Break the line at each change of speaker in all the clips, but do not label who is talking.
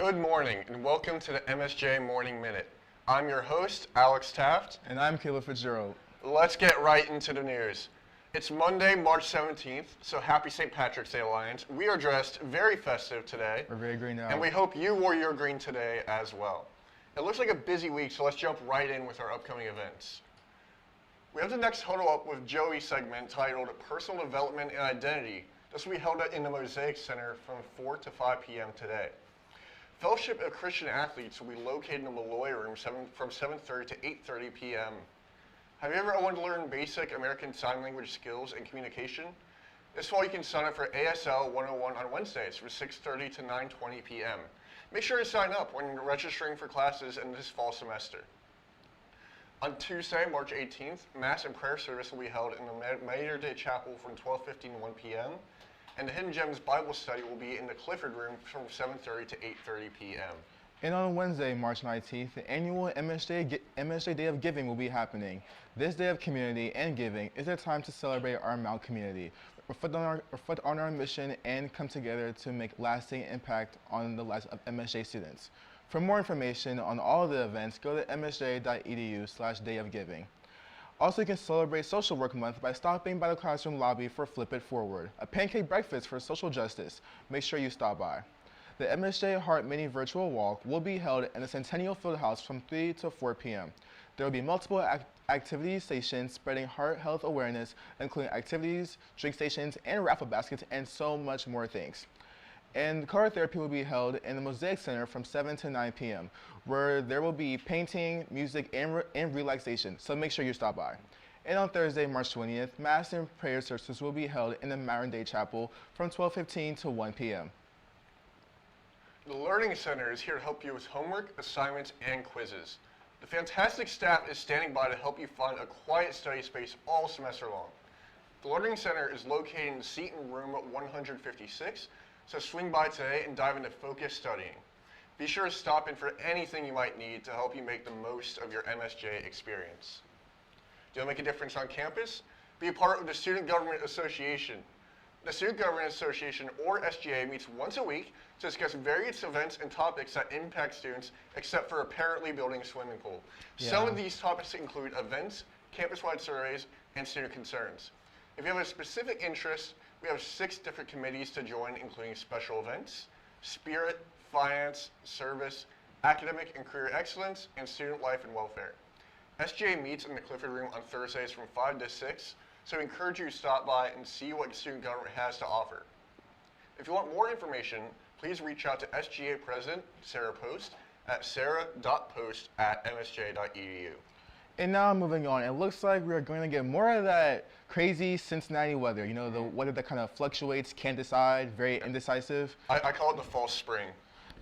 Good morning and welcome to the MSJ Morning Minute. I'm your host, Alex Taft.
And I'm Caleb Fitzgerald.
Let's get right into the news. It's Monday, March 17th, so happy St. Patrick's Day, Alliance. We are dressed very festive today.
We're very green now.
And we hope you wore your green today as well. It looks like a busy week, so let's jump right in with our upcoming events. We have the next Huddle Up with Joey segment titled Personal Development and Identity. This will be held in the Mosaic Center from 4 to 5 p.m. today. Fellowship of Christian Athletes will be located in the Malloy Room from 7:30 to 8:30 p.m. Have you ever wanted to learn basic American Sign Language skills and communication? This fall you can sign up for ASL 101 on Wednesdays from 6:30 to 9:20 p.m. Make sure to sign up when registering for classes in this fall semester. On Tuesday, March 18th, Mass and Prayer Service will be held in the Mater Day Chapel from 12:15 to 1 p.m. And the Hidden Gems Bible Study will be in the Clifford Room from 7:30 to 8:30 p.m.
And on Wednesday, March 19th, the annual MSJ Day of Giving will be happening. This day of community and giving is a time to celebrate our Mount community, reflect on our mission, and come together to make lasting impact on the lives of MSJ students. For more information on all of the events, go to msj.edu/dayofgiving. Also, you can celebrate Social Work Month by stopping by the classroom lobby for Flip It Forward, a pancake breakfast for social justice. Make sure you stop by. The MSJ Heart Mini Virtual Walk will be held in the Centennial Fieldhouse from 3 to 4 p.m. There will be multiple activity stations spreading heart health awareness, including activities, drink stations, and raffle baskets, and so much more things. And color therapy will be held in the Mosaic Center from 7 to 9 p.m., where there will be painting, music, and relaxation, so make sure you stop by. And on Thursday, March 20th, Mass and Prayer Services will be held in the Mater Day Chapel from 12:15 to 1 p.m.
The Learning Center is here to help you with homework, assignments, and quizzes. The fantastic staff is standing by to help you find a quiet study space all semester long. The Learning Center is located in Seton Room 156, so swing by today and dive into focused studying. Be sure to stop in for anything you might need to help you make the most of your MSJ experience. Do you want to make a difference on campus? Be a part of the Student Government Association. The Student Government Association, or SGA, meets once a week to discuss various events and topics that impact students, except for apparently building a swimming pool.
Yeah.
Some of these topics include events, campus-wide surveys, and student concerns. If you have a specific interest, we have 6 different committees to join, including special events, spirit, finance, service, academic and career excellence, and student life and welfare. SGA meets in the Clifford Room on Thursdays from 5 to 6, so we encourage you to stop by and see what student government has to offer. If you want more information, please reach out to SGA President Sarah Post at sarah.post@msj.edu.
And now moving on, it looks like we are going to get more of that crazy Cincinnati weather. You know, the weather that kind of fluctuates, can't decide, very indecisive.
I call it the false spring.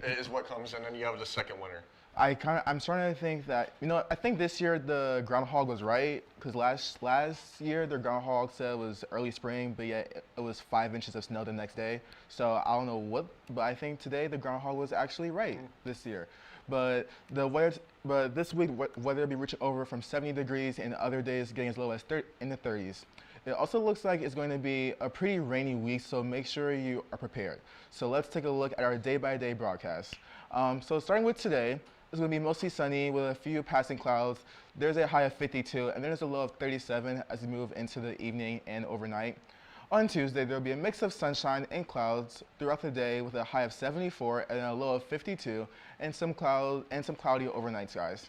It is what comes, and then you have the second winter.
I'm starting to think that, I think this year the groundhog was right, because last year the groundhog said it was early spring, but yet it was 5 inches of snow the next day. So I don't know what, but I think today the groundhog was actually right this year. But this week weather will be reaching over from 70 degrees, and other days getting as low as in the 30s. It also looks like it's going to be a pretty rainy week, so make sure you are prepared. So let's take a look at our day-by-day broadcast. So starting with today, it's going to be mostly sunny with a few passing clouds. There's a high of 52, and there's a low of 37 as we move into the evening and overnight. On Tuesday, there will be a mix of sunshine and clouds throughout the day with a high of 74 and a low of 52, and some cloudy overnight skies.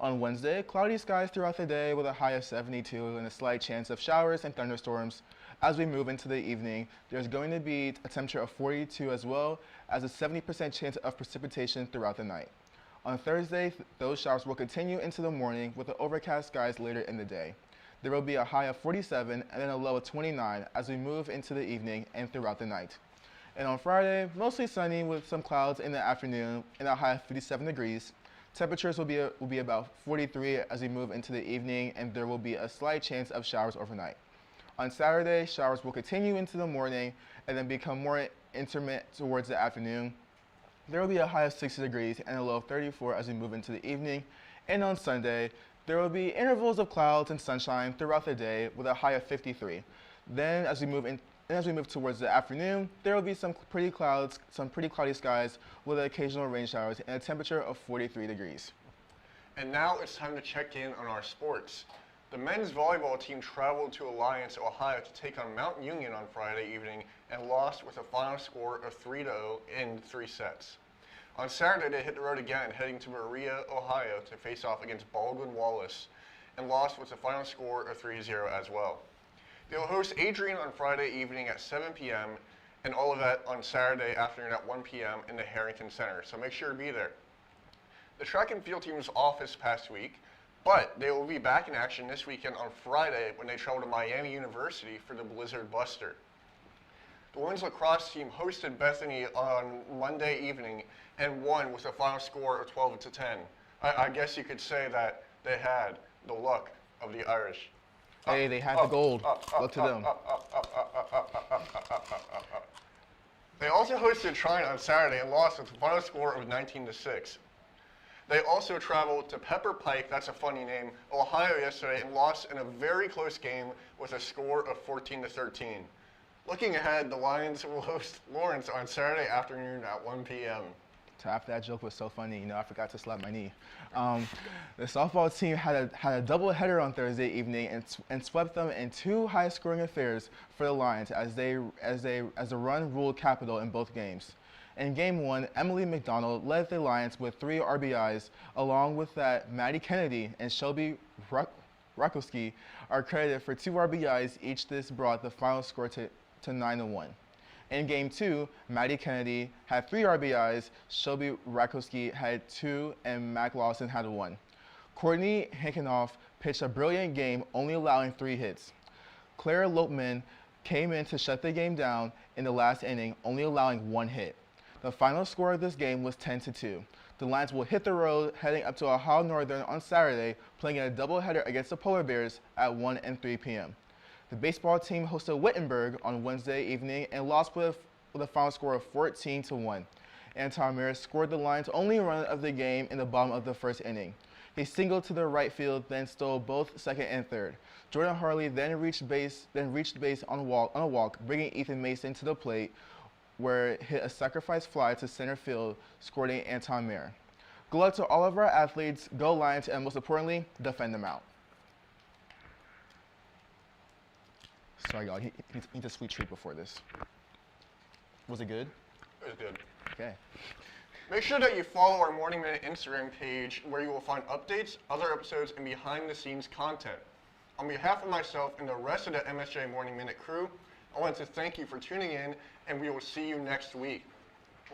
On Wednesday, cloudy skies throughout the day with a high of 72 and a slight chance of showers and thunderstorms. As we move into the evening, there's going to be a temperature of 42 as well as a 70% chance of precipitation throughout the night. On Thursday, those showers will continue into the morning with the overcast skies later in the day. There will be a high of 47 and then a low of 29 as we move into the evening and throughout the night. And on Friday, mostly sunny with some clouds in the afternoon and a high of 57 degrees. Temperatures will be about 43 as we move into the evening, and there will be a slight chance of showers overnight. On Saturday, showers will continue into the morning and then become more intermittent towards the afternoon. There will be a high of 60 degrees and a low of 34 as we move into the evening. And on Sunday, there will be intervals of clouds and sunshine throughout the day with a high of 53. Then as we move And as we move towards the afternoon, there will be some pretty cloudy skies with occasional rain showers and a temperature of 43 degrees.
And now it's time to check in on our sports. The men's volleyball team traveled to Alliance, Ohio to take on Mount Union on Friday evening and lost with a final score of 3-0 in 3 sets. On Saturday, they hit the road again, heading to Berea, Ohio to face off against Baldwin Wallace and lost with a final score of 3-0 as well. They will host Adrian on Friday evening at 7 p.m. and all of that on Saturday afternoon at 1 p.m. in the Harrington Center, so make sure to be there. The track and field team was off this past week, but they will be back in action this weekend on Friday when they travel to Miami University for the Blizzard Buster. The women's lacrosse team hosted Bethany on Monday evening and won with a final score of 12-10. I guess you could say that they had the luck of the Irish.
Hey, they had the gold. Look to them.
They also hosted Trine on Saturday and lost with a final score of 19-6. They also traveled to Pepper Pike, that's a funny name, Ohio yesterday and lost in a very close game with a score of 14-13. Looking ahead, the Lions will host Lawrence on Saturday afternoon at 1 p.m.
After that joke was so funny, I forgot to slap my knee. The softball team had a doubleheader on Thursday evening and swept them in 2 high-scoring affairs for the Lions as the run ruled capital in both games. In Game 1, Emily McDonald led the Lions with 3 RBIs, along with that Maddie Kennedy and Shelby Rakowski are credited for 2 RBIs each. This brought the final score to 9-1. In Game 2, Maddie Kennedy had 3 RBIs, Shelby Rakowski had 2, and Mac Lawson had 1. Courtney Hankinoff pitched a brilliant game, only allowing 3 hits. Claire Lopman came in to shut the game down in the last inning, only allowing 1 hit. The final score of this game was 10-2. The Lions will hit the road heading up to Ohio Northern on Saturday, playing in a doubleheader against the Polar Bears at 1 and 3 p.m. The baseball team hosted Wittenberg on Wednesday evening and lost with a final score of 14-1. Anton Mears scored the Lions' only run of the game in the bottom of the first inning. He singled to the right field, then stole both second and third. Jordan Harley then reached base on a walk, bringing Ethan Mason to the plate, where it hit a sacrifice fly to center field, scoring Anton Mears. Good luck to all of our athletes, go Lions, and most importantly, defend them out. Sorry, y'all, he needs a sweet treat before this. Was it good?
It was good.
Okay.
Make sure that you follow our Morning Minute Instagram page where you will find updates, other episodes, and behind-the-scenes content. On behalf of myself and the rest of the MSJ Morning Minute crew, I want to thank you for tuning in, and we will see you next week.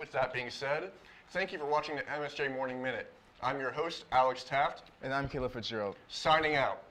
With that being said, thank you for watching the MSJ Morning Minute. I'm your host, Alex Taft.
And I'm Caleb Fitzgerald.
Signing out.